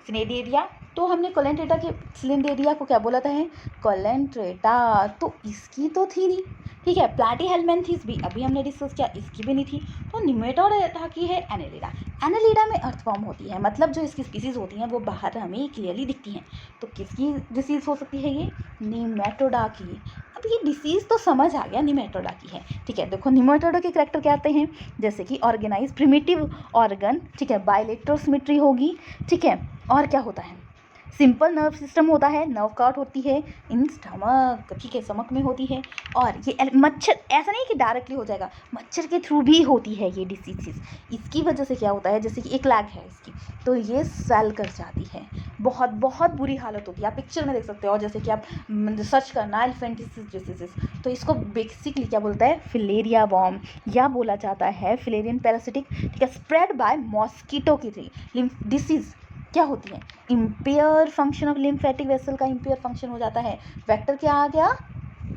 सिनेडेरिया, तो हमने कोलेंट्रेटा के सिनेडेरिया को क्या बोला था? है कोलेंट्रेटा, तो इसकी तो थी नहीं, ठीक है, प्लैटीहेल्मिंथेस भी अभी हमने डिस्कस किया, इसकी भी नहीं थी। तो निमेटोडा की है एनेलिडा। एनेलिडा में अर्थवॉर्म होती है, मतलब जो इसकी स्पीसीज होती हैं वो बाहर हमें क्लियरली दिखती हैं। तो किसकी डिसीज़ हो सकती है? ये निमेटोडा की। अब ये डिसीज़ तो समझ आ गया निमेटोडा की है, ठीक है। देखो निमेटोडा के करैक्टर क्या आते हैं, जैसे कि ऑर्गेनाइज प्रिमिटिव ऑर्गन, ठीक है, बायलेटरल सिमेट्री होगी, ठीक है, और क्या होता है? सिंपल नर्व सिस्टम होता है, नर्व कॉर्ड होती है इन स्टमक, ठीक है, स्टमक में होती है। और ये मच्छर, ऐसा नहीं कि डायरेक्टली हो जाएगा, मच्छर के थ्रू भी होती है ये डिसीज़। इसकी वजह से क्या होता है, जैसे कि एक लैग है इसकी, तो ये सेल कर जाती है, बहुत बहुत बुरी हालत होती है। आप पिक्चर में देख सकते हो, और जैसे कि आप सर्च करना एलिफेंटियासिस डिसीज़, तो इसको बेसिकली क्या बोलता है? फिलेरिया वॉर्म, या बोला जाता है फिलेरियन पैरासिटिक, ठीक है, स्प्रेड बाय मॉस्किटो की थ्री डिसीज़ क्या होती है? Empire function of lymphatic vessel का इम्पेयर फंक्शन हो जाता है। वेक्टर क्या आ गया?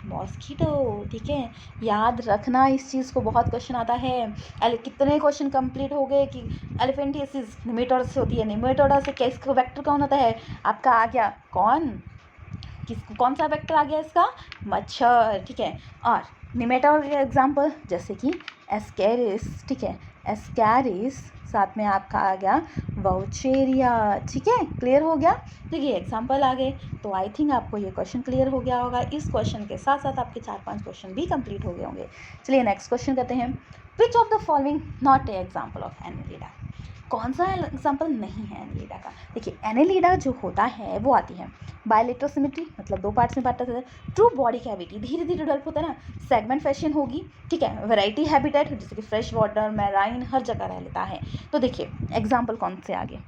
मॉस्किटो, ठीक है, याद रखना इस चीज़ को, बहुत क्वेश्चन आता है। कितने क्वेश्चन कंप्लीट हो गए कि एलिफेंटियासिस निमेटोडा से होती है, निमेटोडा से क्या इसका वेक्टर कौन होता है? आपका आ गया कौन सा वेक्टर आ गया इसका? मच्छर, ठीक है। और निमेटोडा के एग्जाम्पल जैसे कि एस्केरिस, ठीक है, एस्कैरिस, साथ में आपका आ गया वाउचेरिया, ठीक है, क्लियर हो गया। तो ये एग्जाम्पल आ गए, तो आई थिंक आपको ये क्वेश्चन क्लियर हो गया होगा। इस क्वेश्चन के साथ साथ आपके 4-5 क्वेश्चन भी कंप्लीट हो गए होंगे। चलिए नेक्स्ट क्वेश्चन करते हैं। Which of the following not a example of Annelida. कौन सा एग्जाम्पल नहीं है एनेलिडा का? देखिए एनेलिडा जो होता है वो आती है बायलेटरल सिमेट्री, मतलब 2 पार्ट्स में बांटा जाता है। ट्रू बॉडी कैविटी धीरे धीरे डेवलप होता है ना, सेगमेंट फैशन होगी, ठीक है, वैरायटी हैबिटेट जैसे कि फ्रेश वाटर, मैराइन, हर जगह रह लेता है। तो देखिए एग्जाम्पल कौन से आगे,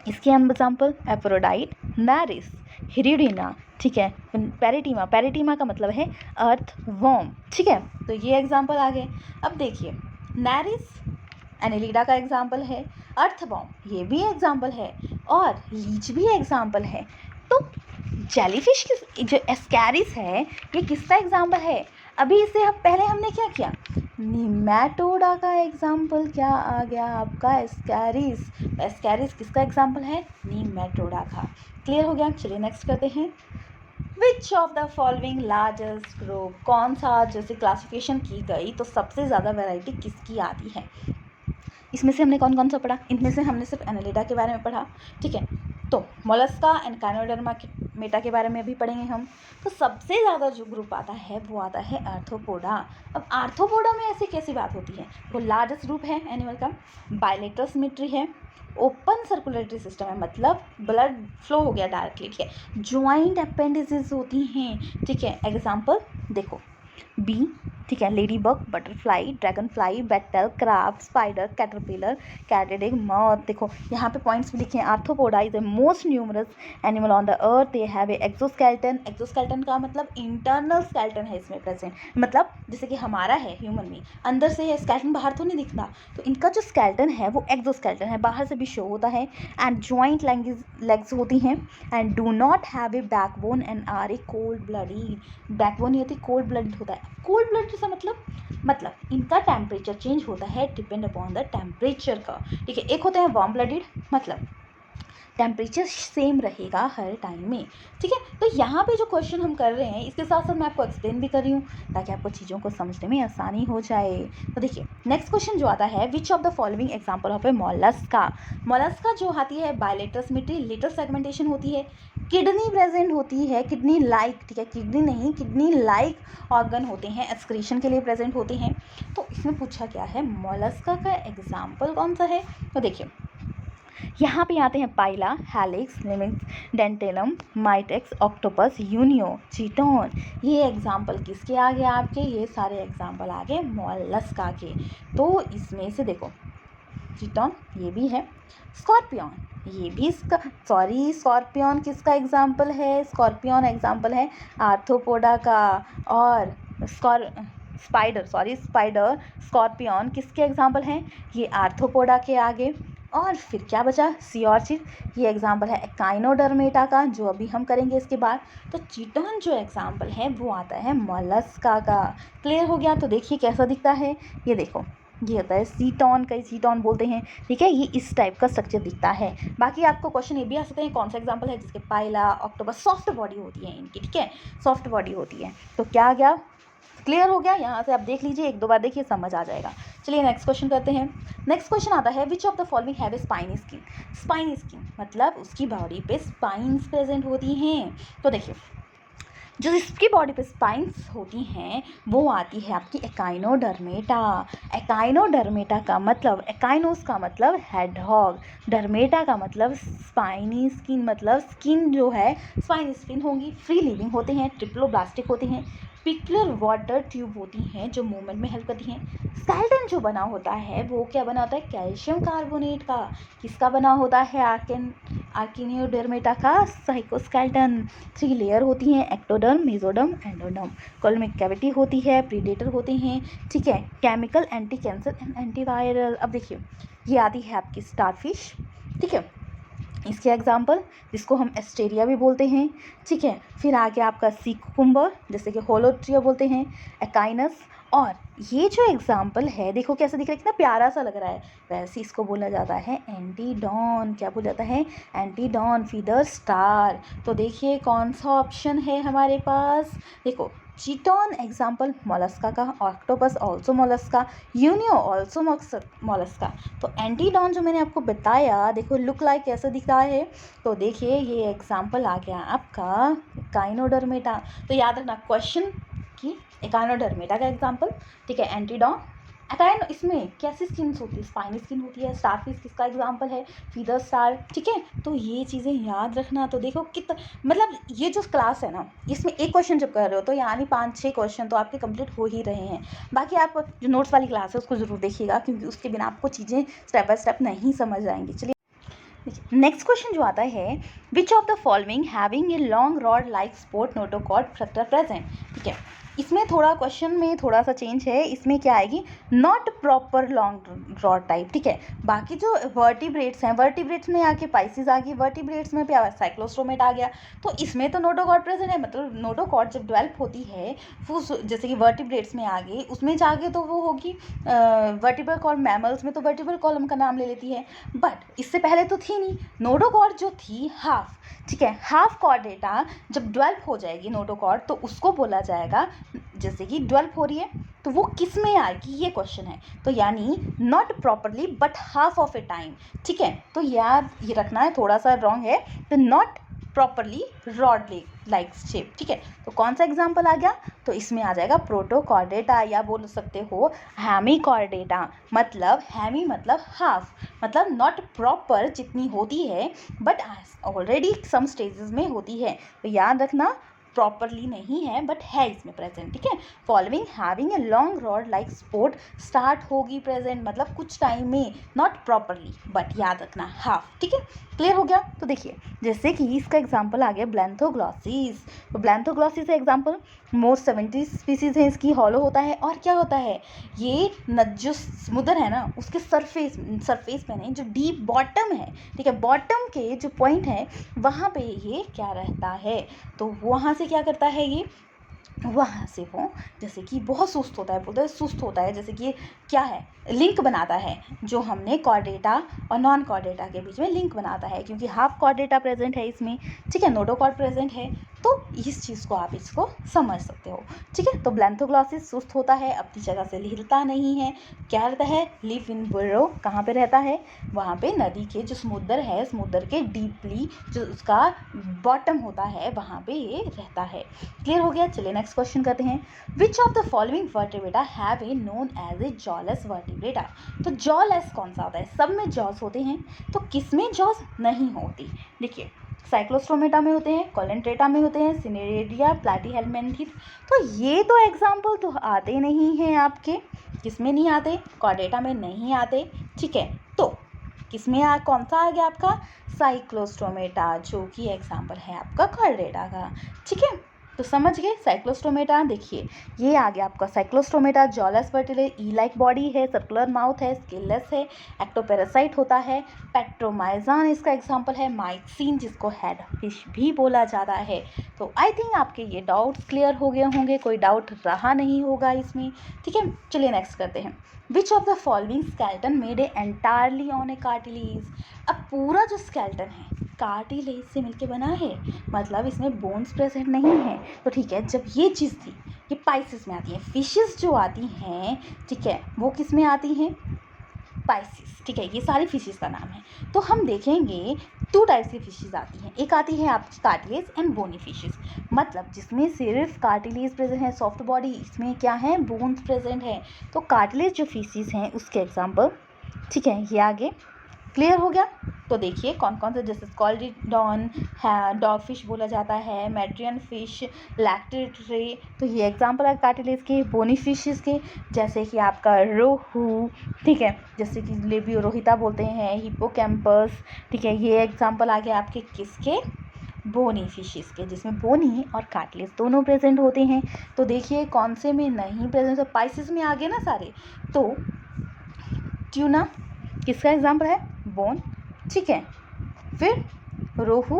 इसके एग्जाम्पल एफ्रोडाइट, नारिस, हिरिडिना, ठीक है, पेरिटीमा, पेरिटीमा का मतलब है अर्थ वॉर्म, ठीक है। तो ये एग्जाम्पल आ गए। अब देखिए नारिस एनेलिडा का एग्जाम्पल है, अर्थवॉर्म ये भी एग्जाम्पल है, और लीच भी एग्जाम्पल है। तो जेलीफिश किस, जो एस्कैरिस है ये किसका एग्जाम्पल है? अभी इससे हम पहले हमने क्या किया, निमेटोडा का एग्जाम्पल क्या आ गया आपका, एस्कैरिस। एस्कैरिस किसका एग्जाम्पल है? निमेटोडा का। क्लियर हो गया। चलिए नेक्स्ट करते हैं। Which of the following largest group, कौन सा, जैसे क्लासिफिकेशन की गई तो सबसे ज़्यादा वैरायटी किसकी आती है? इसमें से हमने कौन कौन सा पढ़ा? इनमें से हमने सिर्फ एनेलिडा के बारे में पढ़ा, ठीक है। तो मोलस्का एंड काइनोडर्मा मेटा के बारे में भी पढ़ेंगे हम। तो सबसे ज़्यादा जो ग्रुप आता है वो आता है आर्थ्रोपोडा। अब आर्थ्रोपोडा में ऐसी कैसी बात होती है? वो लार्जेस्ट ग्रुप है एनिमल का, बायलेटरल सिमेट्री है, ओपन सर्कुलेटरी सिस्टम है, मतलब ब्लड फ्लो हो गया डायरेक्टली, ठीक है। ज्वाइंट अपेंडिसेस होती हैं, ठीक है। एग्जाम्पल देखो, बी, ठीक है, ladybug, butterfly, dragonfly, beetle, crab, spider, caterpillar, katydid, moth. देखो यहाँ पे पॉइंट्स भी लिखे हैं। Arthropoda is the most numerous animal on the earth. They have a exoskeleton. Exoskeleton का मतलब इंटरनल स्केलेटन है इसमें प्रेजेंट, मतलब जैसे कि हमारा है ह्यूमन में, अंदर से है स्केलेटन, बाहर तो नहीं दिखता। तो इनका जो स्केलेटन है वो एक्सोस्केलेटन है, बाहर से भी शो होता है। एंड ज्वाइंट लेग्स होती हैं, and do not have a backbone and are a cold blooded. Backbone नहीं होती, कोल्ड ब्लडेड होता है। कोल्ड ब्लड जैसा मतलब इनका टेम्परेचर चेंज होता है डिपेंड अपॉन द टेम्परेचर का, ठीक है। एक होते हैं वार्म ब्लडेड, मतलब टेम्परेचर सेम रहेगा हर टाइम में, ठीक है। तो यहाँ पे जो क्वेश्चन हम कर रहे हैं इसके साथ साथ मैं आपको एक्सप्लेन भी कर रही हूँ ताकि आपको चीज़ों को समझने में आसानी हो जाए। तो देखिए नेक्स्ट क्वेश्चन जो आता है, which of the following example of A Mollusca. Mollusca जो आती है बायलेटरल सिमेट्री, लेटर सेगमेंटेशन होती है, किडनी प्रेजेंट होती है, किडनी लाइक, ठीक है, किडनी नहीं, किडनी लाइक ऑर्गन होते हैं, एक्सक्रीशन के लिए प्रेजेंट होते हैं। तो इसमें पूछा क्या है, मोलस्का का एग्जाम्पल कौन सा है? तो देखिए यहाँ पे आते हैं पाइला, हेलिक्स, लिमिक्स, डेंटेलम, माइटेक्स, ऑक्टोपस, यूनियो, चीटोन। ये एग्जाम्पल किसके आ गए आपके? ये सारे एग्जाम्पल आ गए मोलस्का के। तो इसमें से देखो चीटोन ये भी है, स्कॉर्पियन ये भी इसका, स्कॉर्पियन किसका एग्जाम्पल है? स्कॉर्पियन एग्जाम्पल है आर्थ्रोपोडा का। और स्पाइडर स्कॉर्पियन किसके एग्जाम्पल हैं? ये आर्थ्रोपोडा के आगे। और फिर क्या बचा? सी ऑर्चिड, ये एग्जाम्पल है एकाइनोडर्मेटा का, जो अभी हम करेंगे इसके बाद। तो चीटोन जो एग्जाम्पल है वो आता है मोलस्का का। क्लियर हो गया। तो देखिए कैसा दिखता है, ये देखो ये होता है सीटॉन, कई सीटॉन बोलते हैं, ठीक है। ये इस टाइप का स्ट्रक्चर दिखता है। बाकी आपको क्वेश्चन ये भी आ सकते हैं कौन सा एग्जाम्पल है जिसके पाइला, ऑक्टोपस, सॉफ्ट बॉडी होती है इनकी, ठीक है, सॉफ्ट बॉडी होती है। तो क्या आ गया? क्लियर हो गया। यहाँ से आप देख लीजिए, एक दो बार देखिए समझ आ जाएगा। चलिए नेक्स्ट क्वेश्चन करते हैं। नेक्स्ट क्वेश्चन आता है, which of the following have a spiny skin. Spiny skin मतलब उसकी बॉडी पे स्पाइन्स प्रेजेंट होती हैं। तो देखिए जो इसकी बॉडी पे स्पाइन्स होती हैं वो आती है आपकी एकाइनोडर्मेटा। एकाइनोडर्मेटा का मतलब, एकाइनोस का मतलब हेडहॉग, डर्मेटा का मतलब स्पाइनी स्किन, मतलब स्किन जो है स्पाइनी स्किन होंगी, फ्री लिविंग होते हैं, ट्रिप्लोब्लास्टिक होते हैं, पिकुलर वाटर ट्यूब होती हैं जो मूवमेंट में हेल्प करती हैं। स्केलेटन जो बना होता है वो क्या बना होता है? कैल्शियम कार्बोनेट का। किसका बना होता है? आर्किनियोडर्मेटा का साइकोस्केलेटन। 3 लेयर होती हैं, एक्टोडर्म, मेसोडर्म, एंडोडर्म। कोलमिक कैविटी होती है, प्रीडेटर होते हैं, ठीक है, chemical, anti cancer and antiviral. अब देखिए ये आती है आपकी स्टारफिश, ठीक है, इसके एग्जाम्पल जिसको हम एस्टेरिया भी बोलते हैं, ठीक है। फिर आगे आपका सी कुकुम्बर जैसे कि होलोट्रिया बोलते हैं, एकाइनस। और ये जो एग्जाम्पल है देखो कैसे दिख रहा है, कितना प्यारा सा लग रहा है, वैसे इसको बोला जाता है एंटीडॉन। क्या बोला जाता है? Antedon, feather star. तो देखिए कौन सा ऑप्शन है हमारे पास, देखो चीटोन एग्जाम्पल मोलस्का का, octopus also Mollusca, Unio also Mollusca. तो एंटीडॉन जो मैंने आपको बताया देखो लुक लाइक कैसे दिख रहा है। तो देखिए ये एग्जाम्पल आ गया आपका एकाइनोडर्मेटा। तो याद रखना क्वेश्चन कि एकाइनोडर्मेटा का एग्जाम्पल, ठीक है, एंटीडॉन। एकाइन इसमें कैसी स्किन्स होती है? स्पाइनी स्किन होती है। स्टारफिश किसका एग्जाम्पल है? फीदर स्टार, ठीक है। तो ये चीज़ें याद रखना। तो देखो कितना, मतलब ये जो क्लास है ना इसमें एक क्वेश्चन जब कर रहे हो तो यानी 5-6 क्वेश्चन तो आपके कंप्लीट हो ही रहे हैं। बाकी आप जो नोट्स वाली क्लास है उसको ज़रूर देखिएगा क्योंकि उसके बिना आपको चीज़ें स्टेप बाय स्टेप नहीं समझ आएंगी। चलिए नेक्स्ट क्वेश्चन जो आता है, which of the following having a long rod like sport notochord structure present. ठीक है, इसमें थोड़ा क्वेश्चन में थोड़ा सा चेंज है, इसमें क्या आएगी, not proper long rod type. ठीक है, बाकी जो वर्टिब्रेट्स हैं, वर्टिब्रेट्स में आके पाइसिस आ गई, वर्टिब्रेट्स में क्या साइक्लोस्टोमेट आ गया, तो इसमें तो नोटोकॉर्ड प्रेजेंट है, मतलब नोटोकॉर्ड जब डेवलप होती है वो जैसे कि वर्टिब्रेट्स में आ गई, उसमें जाके तो वो होगी वर्टिब्रल कॉलम, मैमल्स में तो वर्टिब्रल कॉलम का नाम ले लेती है, बट इससे पहले तो थी नहीं। नोटोकॉर्ड जो थी हाफ, ठीक है, हाफ कॉर्डेटा जब डेवलप हो जाएगी नोटोकॉर्ड तो उसको बोला जाएगा, जैसे कि डेवलप हो रही है तो वो किस में आएगी, ये क्वेश्चन है। तो यानी not properly but half of A time. ठीक है, तो याद ये रखना है, थोड़ा सा रॉन्ग है, तो not properly rod like shape. ठीक है, तो कौन सा एग्जाम्पल आ गया, तो इसमें आ जाएगा प्रोटोकॉर्डेटा, या बोल सकते हो हेमीकॉर्डेटा। मतलब हेमी मतलब हाफ, मतलब नॉट प्रॉपर जितनी होती है बट ऑलरेडी सम स्टेजेस में होती है, तो याद रखना प्रॉपरली नहीं है बट है इसमें प्रेजेंट। ठीक है, following having a long rod like sport start होगी प्रेजेंट, मतलब कुछ टाइम में, नॉट प्रॉपरली बट याद रखना हाफ। ठीक है, क्लियर हो गया। तो देखिए जैसे कि इसका एग्जांपल आ गया ब्लैंथोग्लॉसिस, तो ब्लैंथोग्लॉसिस एग्जांपल, मोर 70 स्पीसीज है, इसकी हॉलो होता है, और क्या होता है, ये जो समुद्र है ना उसके सरफेस पे नहीं, जो डीप बॉटम है, ठीक है, बॉटम के जो पॉइंट है वहाँ पे ये क्या रहता है, तो वहाँ से क्या करता है ये, वहाँ से वो जैसे कि बहुत सुस्त होता है, बोलते हैं सुस्त होता है, जैसे कि क्या है, लिंक बनाता है, जो हमने कॉर्डेटा और नॉन कॉर्डेटा के बीच में लिंक बनाता है, क्योंकि हाफ कॉर्डेटा प्रेजेंट है इसमें। ठीक है, नोटोकॉर्ड प्रेजेंट है, तो इस चीज़ को आप इसको समझ सकते हो। ठीक है, तो ब्लैंथोग्लॉसिस सुस्त होता है, अपनी जगह से हिलता नहीं है, क्या रहता है, लिव इन बुर्रो, कहाँ पे रहता है, वहाँ पे नदी के जो समुद्र है, समुद्र के डीपली जो उसका बॉटम होता है वहाँ पे ये रहता है। क्लियर हो गया। चलिए नेक्स्ट क्वेश्चन करते हैं, which of the following vertebrata have a known as a jawless vertebrata. तो जॉलेस कौन सा होता है, सब में जॉस होते हैं, तो किस में जॉस नहीं होती, देखिए साइक्लोस्टोमेटा में होते हैं, कोलेंट्रेटा में होते हैं, सिनेरेडिया, प्लैटीहेलमिन्थस। तो ये तो एग्जाम्पल तो आते नहीं हैं आपके, किस में नहीं आते, कॉर्डेटा में नहीं आते। ठीक है, तो किस में कौन सा आ गया आपका, साइक्लोस्टोमेटा, जो कि एग्जाम्पल है आपका कॉर्डेटा का। ठीक है, तो समझ गए साइक्लोस्टोमेटा। देखिए ये आ गया आपका साइक्लोस्टोमेटा, जॉलस वर्टिब्रेट, ई लाइक बॉडी है, सर्कुलर माउथ है, स्केललेस है, एक्टोपेरासाइट होता है, पेट्रोमाइजान इसका एग्जांपल है, माइक्सिन जिसको हेड फिश भी बोला जाता है। तो आई थिंक आपके ये डाउट्स क्लियर हो गए होंगे, कोई डाउट रहा नहीं होगा इसमें। ठीक है, चलिए नेक्स्ट करते हैं, which of the following skeleton made a entirely on A cartilage. अब पूरा जो स्केलेटन है कार्टिलेज से मिलके बना है, मतलब इसमें बोन्स प्रेजेंट नहीं है। तो ठीक है, जब ये चीज़ थी ये पाइसिस में आती है, फिशेस जो आती हैं, ठीक है, वो किस में आती हैं, पाइसिस। ठीक है, ये सारी फिशेस का नाम है। तो हम देखेंगे 2 टाइप्स की फिशेस आती हैं, एक आती है आपकी कार्टिलेज एंड बोनी फिशेस, मतलब जिसमें सिर्फ कार्टिलेज प्रेजेंट है, सॉफ्ट बॉडी, इसमें क्या है, बोन्स प्रेजेंट है। तो कार्टिलेज जो फिशेस हैं उसके एग्जाम्पल, ठीक है, ये आगे क्लियर हो गया। तो देखिए कौन कौन से, जैसे स्कॉल्डिडॉन है, डॉग फिश बोला जाता है, मैड्रियन फिश, लैक्टेट्रे, तो ये एग्जांपल है कार्टिलेज के। बोनी फिशेस के जैसे कि आपका रोहू, ठीक है, जैसे कि लेबियो रोहिता बोलते हैं, हिप्पोकैम्पस, ठीक है, ये एग्जांपल आ गया आपके किसके, बोनी फिशेस के, जिसमें बोनी और कार्टिलेज दोनों प्रेजेंट होते हैं। तो देखिए कौन से में नहीं प्रेजेंट, तो पाइसिस में आ गए ना सारे। तो ट्यूना किसका एग्जाम्पल है, बोन, ठीक है, फिर रोहू,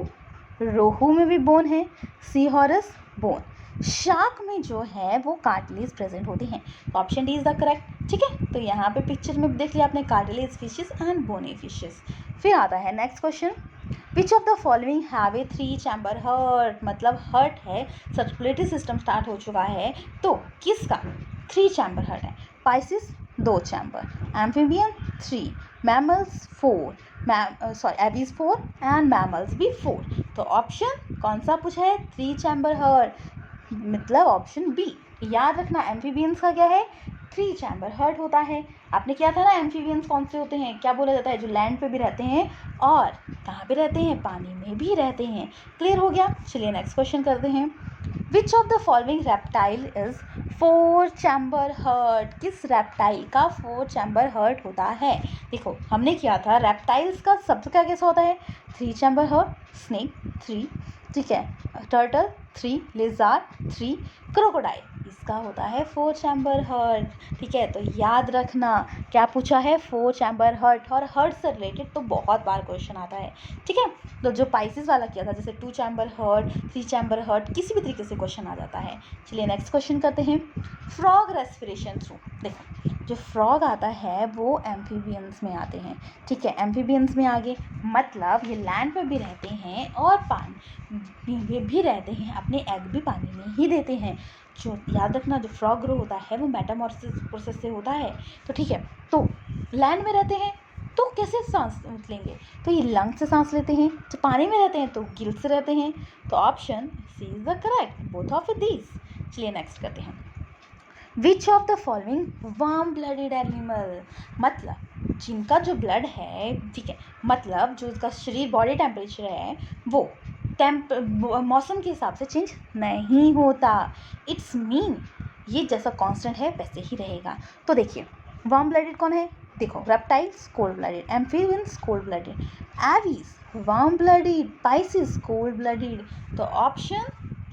रोहू में भी बोन है, सी हॉरस बोन, शार्क में जो है वो कार्टिलेज प्रेजेंट होती हैं। तो option D is the correct. ठीक है, तो यहाँ पे पिक्चर में देख लिया आपने cartilage fishes and bony fishes. फिर आता है next question, which of the following have a 3 chamber heart, मतलब हार्ट है, सर्कुलेटरी सिस्टम स्टार्ट हो चुका है, तो किसका 3 चैम्बर हार्ट है, pisces 2 chamber, amphibian 3, mammals 4, aves 4 and mammals भी 4। तो ऑप्शन कौन सा पूछा है, 3 चैम्बर हार्ट, मतलब ऑप्शन बी। याद रखना एम्फीबियंस का क्या है, 3 चैम्बर हार्ट होता है। आपने किया था ना, एम्फीबियंस कौन से होते हैं, क्या बोला जाता है, जो लैंड पे भी रहते हैं और कहाँ पे रहते हैं, पानी में भी रहते हैं। क्लियर हो गया। चलिए नेक्स्ट क्वेश्चन करते हैं, which of the following reptile is four chamber hurt, किस रेप्टाइल का फोर चैम्बर हर्ट होता है? देखो हमने किया था रेप्टाइल्स का सबसे क्या कैसा होता है? थ्री चैम्बर हर्ट, स्नेक 3, ठीक है, टर्टल 3, लिजार्ड 3, क्रोकोडाइल, इसका होता है फोर चैम्बर हर्ट। ठीक है, तो याद रखना क्या पूछा है? फोर चैम्बर हर्ट, और हर्ट से रिलेटेड तो बहुत बार क्वेश्चन आता है। ठीक है, तो जो पाइसिस वाला किया था जैसे two chamber heart, three chamber heart, किसी भी तरीके से क्वेश्चन आ जाता है। चलिए नेक्स्ट क्वेश्चन करते हैं। फ्रॉग रेस्पिरेशन थ्रू, देखो जो फ्रॉग आता है वो एम्फीबियंस में आते हैं। ठीक है, एम्फीबियंस में आगे मतलब ये लैंड पे भी रहते हैं और पानी में भी रहते हैं, अपने एग भी पानी में ही देते हैं। जो याद रखना, जो फ्रॉग ग्रो होता है वो मेटामॉर्फोसिस प्रोसेस से होता है। तो ठीक है, तो लैंड में रहते हैं तो कैसे सांस लेंगे? तो ये लंग से सांस लेते हैं। जो पानी में रहते हैं तो गिल से रहते हैं। तो option C is the correct, both of these. चलिए नेक्स्ट करते हैं। Which of the following warm blooded animal, मतलब जिनका जो ब्लड है, ठीक है, मतलब जो उसका शरीर बॉडी टेम्परेचर है वो मौसम के हिसाब से चेंज नहीं होता। इट्स मीन ये जैसा कांस्टेंट है वैसे ही रहेगा। तो देखिए वार्म ब्लडेड कौन है? देखो reptiles cold blooded, amphibians cold blooded, aves warm blooded, Pisces cold blooded. तो ऑप्शन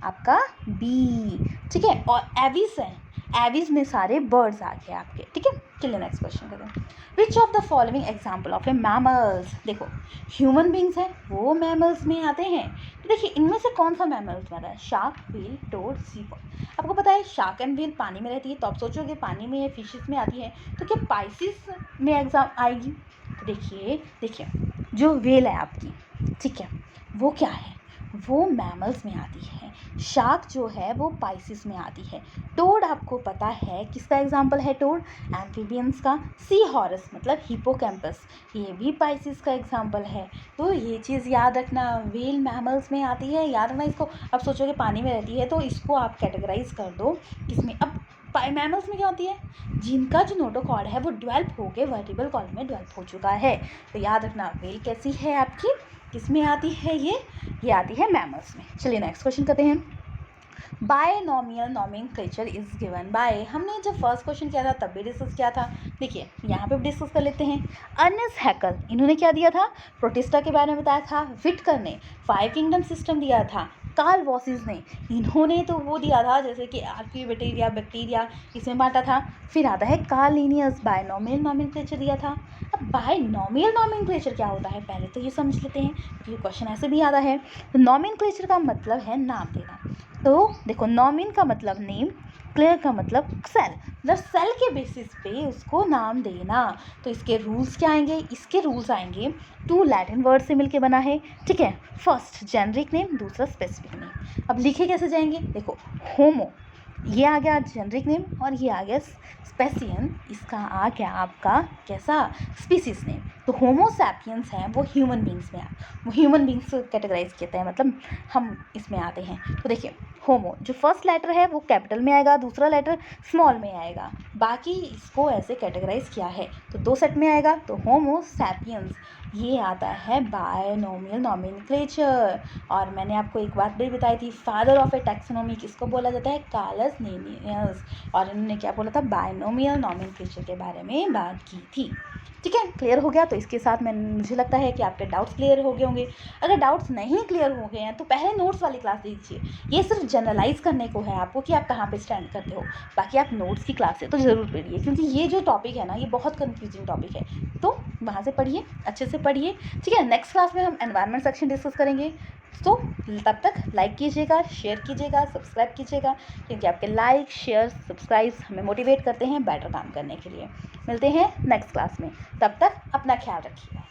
आपका बी। ठीक है, और एवीज है, एवीज में सारे बर्ड्स आ गए आपके। ठीक है, चलिए नेक्स्ट क्वेश्चन करें। विच of the following example of A mammals, देखो ह्यूमन बींग्स हैं वो मैमल्स में आते हैं। तो देखिए इनमें से कौन सा मैमल्स में आता है? शार्क, व्हेल, टोड, सी फॉल। आपको पता है शार्क एंड व्हेल पानी में रहती है, तो आप सोचोगे पानी में फिशेस में आती है, तो क्या पाइसिस में एग्जाम आएगी? तो देखिए जो व्हेल है आपकी, ठीक है, वो क्या है? वो मैमल्स में आती है। शार्क जो है वो पाइसिस में आती है। टोड आपको पता है किसका एग्जाम्पल है? टोड एम्फीबियंस का। सी हॉरस मतलब हिपोकैम्पस, ये भी पाइसिस का एग्जाम्पल है। तो ये चीज़ याद रखना, व्हेल मैमल्स में आती है, याद रखना इसको। अब सोचोगे पानी में रहती है तो इसको आप कैटेगराइज कर दो किसमें? अब मैमल्स में क्या होती है? जिनका जो नोटोकॉर्ड है वो डेवलप होकर वर्टिब्रल कॉर्ड में डेवलप हो चुका है। तो याद रखना व्हेल कैसी है आपकी, किस में आती है? ये आती है मैमल्स में। चलिए नेक्स्ट क्वेश्चन करते हैं। Binomial nomenclature is given by, हमने जब फर्स्ट क्वेश्चन किया था तब भी डिस्कस किया था। देखिए यहाँ पे भी डिस्कस कर लेते हैं। अर्नेस्ट हैकल, इन्होंने क्या दिया था? प्रोटिस्टा के बारे में बताया था। विटकर ने 5 किंगडम सिस्टम दिया था। कार्ल वॉसिस ने, इन्होंने तो वो दिया था जैसे कि आर्कियोबैक्टीरिया, बैक्टीरिया, इसमें बांटा था। फिर आता है कार्ल लिनियस, बायनोमियल नोमेनक्लेचर दिया था। अब बायनोमियल नोमेनक्लेचर क्या होता है पहले तो ये समझ लेते हैं, क्योंकि क्वेश्चन ऐसे भी आता है। तो नोमेनक्लेचर का मतलब है नाम देना। तो देखो नॉमिन का मतलब नेम, क्लियर का मतलब सेल, मतलब सेल के बेसिस पे उसको नाम देना। तो इसके रूल्स क्या आएंगे? इसके रूल्स आएंगे 2 लैटिन वर्ड से मिलके बना है। ठीक है, फर्स्ट जेनरिक नेम, दूसरा स्पेसिफिक नेम। अब लिखे कैसे जाएंगे? देखो होमो, ये आ गया जेनरिक नेम, और ये आ गया स्पेसियन, इसका आ गया आपका कैसा? Species name. तो होमो सैपियंस हैं वो ह्यूमन बींग्स में वो ह्यूमन बींग्स कैटेगराइज किए हैं, मतलब हम इसमें आते हैं। तो देखिए होमो जो फर्स्ट लेटर है वो कैपिटल में आएगा, दूसरा लेटर स्मॉल में आएगा, बाकी इसको ऐसे कैटेगराइज किया है तो 2 सेट में आएगा। तो होमो सैपियंस ये आता है बायनोमियल नोमेनक्लेचर। और मैंने आपको एक बात भी बताई थी, फादर ऑफ ए टैक्सोनॉमी किसको बोला जाता है? Carolus Linnaeus. और इन्होंने क्या बोला था? बायनोमियल नोमेनक्लेचर के बारे में बात की थी। ठीक है, क्लियर हो गया। तो इसके साथ मुझे लगता है कि आपके डाउट्स क्लियर हो गए होंगे। अगर डाउट्स नहीं क्लियर हो गए हैं तो पहले नोट्स वाली क्लास दीजिए। ये सिर्फ जनरलाइज करने को है आपको कि आप कहाँ पे स्टैंड करते हो। बाकी आप नोट्स की क्लास है तो ज़रूर पढ़िए, क्योंकि ये जो टॉपिक है ना ये बहुत कंफ्यूजिंग टॉपिक है, तो वहाँ से पढ़िए, अच्छे से पढ़िए। ठीक है, नेक्स्ट क्लास में हम एनवायरनमेंट सेक्शन डिस्कस करेंगे। तो तब तक लाइक कीजिएगा, शेयर कीजिएगा, सब्सक्राइब कीजिएगा, क्योंकि आपके लाइक, शेयर, सब्सक्राइब हमें मोटिवेट करते हैं बेटर काम करने के लिए। मिलते हैं नेक्स्ट क्लास में, तब तक अपना ख्याल रखिएगा।